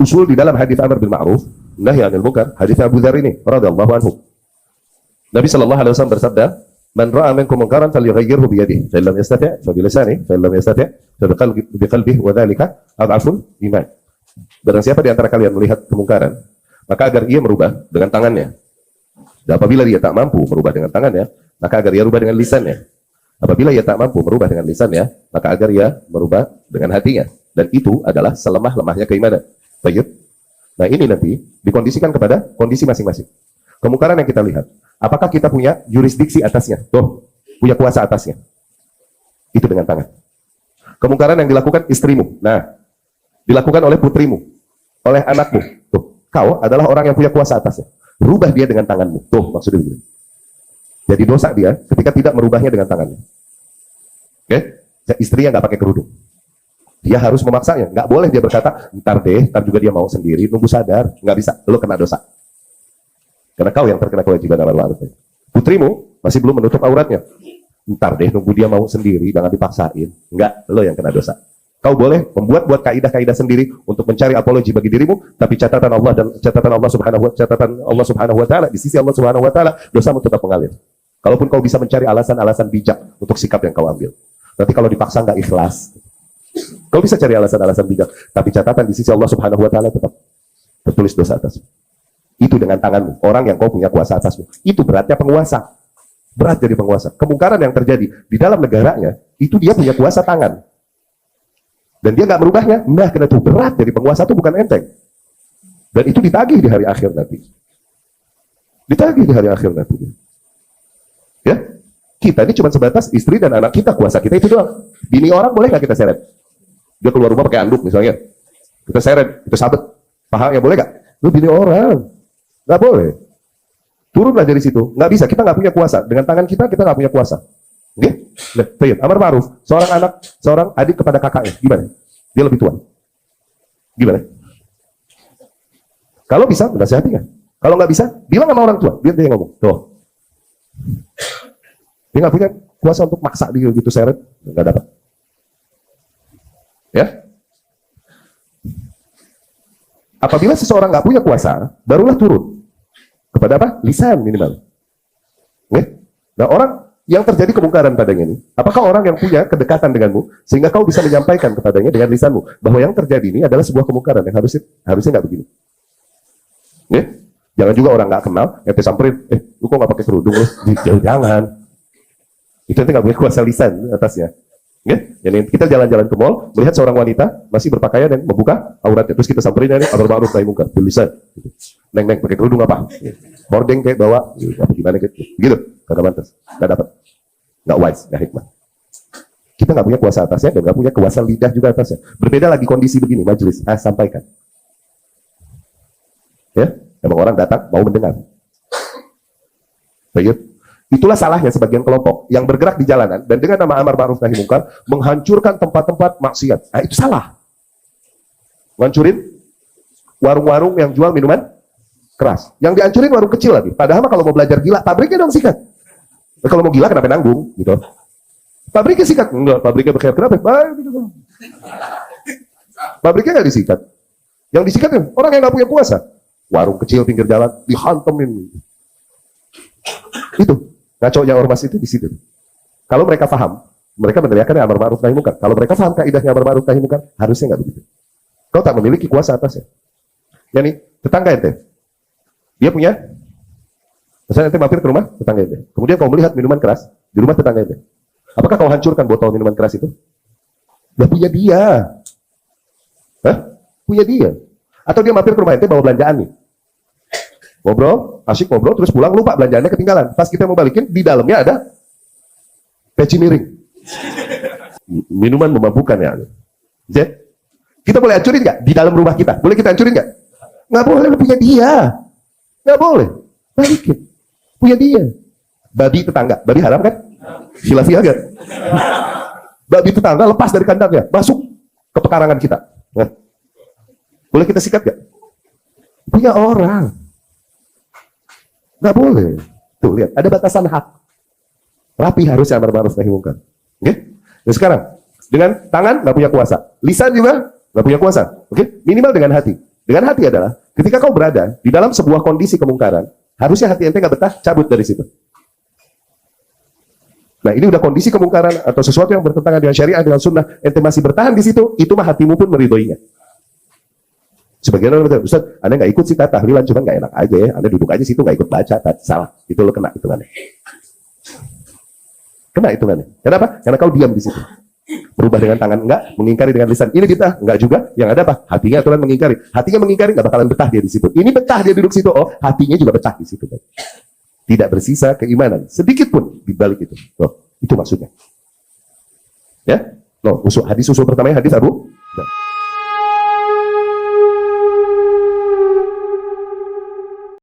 usul di dalam hadis amr bil ma'ruf nahi 'anil munkar, hadis Abu Dzar ini radhiyallahu anhu. Nabi sallallahu alaihi wasallam bersabda, "Man ra'a minkum munkaran falyughayyirhu bi yadihi, fa illam yastati' fa bi lisanihi, fa illam yastati' fa bi qalbihi wa dzalika adhaful iman." Barang siapa di antara kalian melihat kemungkaran, maka agar ia merubah dengan tangannya. Dan apabila dia tak mampu merubah dengan tangannya, maka agar ia rubah dengan lisannya. Apabila ia tak mampu merubah dengan lisannya, maka agar ia merubah dengan hatinya. Dan itu adalah selemah-lemahnya keimanan. Baik. Nah, ini nanti dikondisikan kepada kondisi masing-masing. Kemungkaran yang kita lihat, apakah kita punya jurisdiksi atasnya? Tuh, punya kuasa atasnya. Itu dengan tangan. Kemungkaran yang dilakukan istrimu. Nah, dilakukan oleh putrimu, oleh anakmu. Tuh, kau adalah orang yang punya kuasa atasnya. Rubah dia dengan tanganmu. Tuh, maksudnya begini. Jadi dosa dia ketika tidak merubahnya dengan tangannya. Oke? Istrinya nggak pakai kerudung. Dia harus memaksanya. Nggak boleh dia berkata, ntar deh, ntar juga dia mau sendiri, nunggu sadar. Nggak bisa, lo kena dosa. Karena kau yang terkena kewajiban amar ma'ruf. Putrimu masih belum menutup auratnya. Ntar deh, nunggu dia mau sendiri, jangan dipaksain. Nggak, lo yang kena dosa. Kau boleh membuat kaidah-kaidah sendiri untuk mencari apologi bagi dirimu, tapi catatan Allah dan catatan Allah Subhanahu wa taala di sisi Allah Subhanahu wa taala, dosamu tetap mengalir. Kalaupun kau bisa mencari alasan-alasan bijak untuk sikap yang kau ambil. Nanti kalau dipaksa nggak ikhlas. Kau bisa cari alasan-alasan bijak, tapi catatan di sisi Allah Subhanahu wa taala tetap tertulis dosa atasmu. Itu dengan tanganmu, orang yang kau punya kuasa atasmu. Itu beratnya penguasa. Berat jadi penguasa. Kemungkaran yang terjadi di dalam negaranya, itu dia punya kuasa tangan. Dan dia nggak merubahnya, nah kena tuh berat dari penguasa itu bukan enteng. Dan itu ditagih di hari akhir nanti. Ditagih di hari akhir nanti. Ya, kita ini cuma sebatas istri dan anak kita, kuasa kita itu doang. Bini orang boleh nggak kita seret? Dia keluar rumah pakai anduk misalnya, kita seret, kita sabet, pahanya boleh nggak? Lu bini orang, nggak boleh. Turunlah dari situ, nggak bisa. Kita nggak punya kuasa. Dengan tangan kita nggak punya kuasa. Oke? Nah, amar ma'ruf. Seorang adik kepada kakaknya, gimana? Dia lebih tua. Gimana? Kalau bisa, menasihati nggak? Kalau nggak bisa, bilang sama orang tua. Biar dia ngomong. Tuh. Dia nggak punya kuasa untuk maksa dia gitu seret, nggak dapat. Ya? Apabila seseorang nggak punya kuasa, barulah turun kepada apa? Lisan minimal. Oke? Nah, orang yang terjadi kemungkaran padanya ini, apakah orang yang punya kedekatan denganmu sehingga kau bisa menyampaikan kepadanya dengan lisanmu bahwa yang terjadi ini adalah sebuah kemungkaran yang harusnya nggak begini. Ya? Jangan juga orang nggak kenal, ente samperin, lu kok nggak pakai kerudung lu? Jangan. Itu nanti nggak punya kuasa lisan atasnya. Ya? Jadi kita jalan-jalan ke mall, melihat seorang wanita masih berpakaian dan membuka auratnya, terus kita samperin ini amar ma'ruf nahi munkar, tulisan. Neng pakai kerudung apa? Hordeng kayak bawa, apa gimana gitu, kagak pantas, nggak dapat, nggak wise, nggak hikmah. Kita nggak punya kuasa atasnya dan nggak punya kuasa lidah juga atasnya. Berbeda lagi kondisi begini, majelis, sampaikan. Ya, emang orang datang mau mendengar. Baik. Itulah salahnya sebagian kelompok yang bergerak di jalanan dan dengan nama amar ma'ruf nahi munkar menghancurkan tempat-tempat maksiat. Nah, itu salah. Ngancurin warung-warung yang jual minuman keras. Yang dihancurin warung kecil lagi. Padahal kalau mau belajar gila, pabriknya dong sikat. Nah, kalau mau gila kenapa nanggung gitu. Pabriknya sikat. Enggak, pabriknya berkhianat. Kenapa? Pabriknya nggak disikat. Yang disikat orang yang nggak punya kuasa. Warung kecil pinggir jalan dihantemin. Itu ngaconya ormas itu di situ. Kalau mereka paham, mereka meneriakan amar ma'ruf nahi munkar. Kalau mereka paham kaidahnya amar ma'ruf nahi munkar, harusnya nggak begitu. Kau tak memiliki kuasa atasnya. Ya nih, tetangga ente, dia punya, misalnya ente mampir ke rumah tetangga ente. Kemudian kau melihat minuman keras di rumah tetangga ente. Apakah kau hancurkan botol minuman keras itu? Udah punya dia. Hah? Punya dia. Atau dia mampir ke rumah ente bawa belanjaan nih. Ngobrol, asyik ngobrol, terus pulang lupa belanjaannya ketinggalan. Pas kita mau balikin, di dalamnya ada peci miring. Minuman memabukkan ya. Kita boleh hancurin nggak? Di dalam rumah kita. Boleh kita hancurin nggak? Nggak boleh, lu punya dia. Nggak boleh. Balikin. Punya dia. Babi tetangga. Babi haram kan? Khilafiyah nggak? Babi tetangga lepas dari kandangnya. Masuk ke pekarangan kita. Nah. Boleh kita sikat nggak? Punya orang. Nggak boleh. Tuh, lihat. Ada batasan hak. Rapi harusnya amar ma'ruf nahi munkar. Oke? Nah, sekarang, dengan tangan nggak punya kuasa. Lisan juga nggak punya kuasa. Oke? Minimal dengan hati. Dengan hati adalah ketika kau berada di dalam sebuah kondisi kemungkaran, harusnya hati ente nggak betah, cabut dari situ. Nah, ini udah kondisi kemungkaran atau sesuatu yang bertentangan dengan syariat, dengan sunnah, ente masih bertahan di situ, itu mah hatimu pun meridhoinya. Sebagian orang berkata, Ustaz, Anda nggak ikut sih tahlilan, cuma nggak enak aja ya, Anda duduk aja situ nggak ikut baca, salah, itu lo kena hitungannya. Kena hitungannya. Kenapa? Karena kau diam di situ. Berubah dengan tangan enggak, mengingkari dengan lisan. Ini bid'ah, enggak juga. Yang ada apa? Hatinya aturan mengingkari. Hatinya mengingkari nggak bakalan betah dia di situ. Ini betah dia duduk situ, oh, hatinya juga betah di situ. Tidak bersisa keimanan sedikit pun di balik itu. Loh, itu maksudnya. Ya? Loh, hadis usul pertamanya hadis Abu.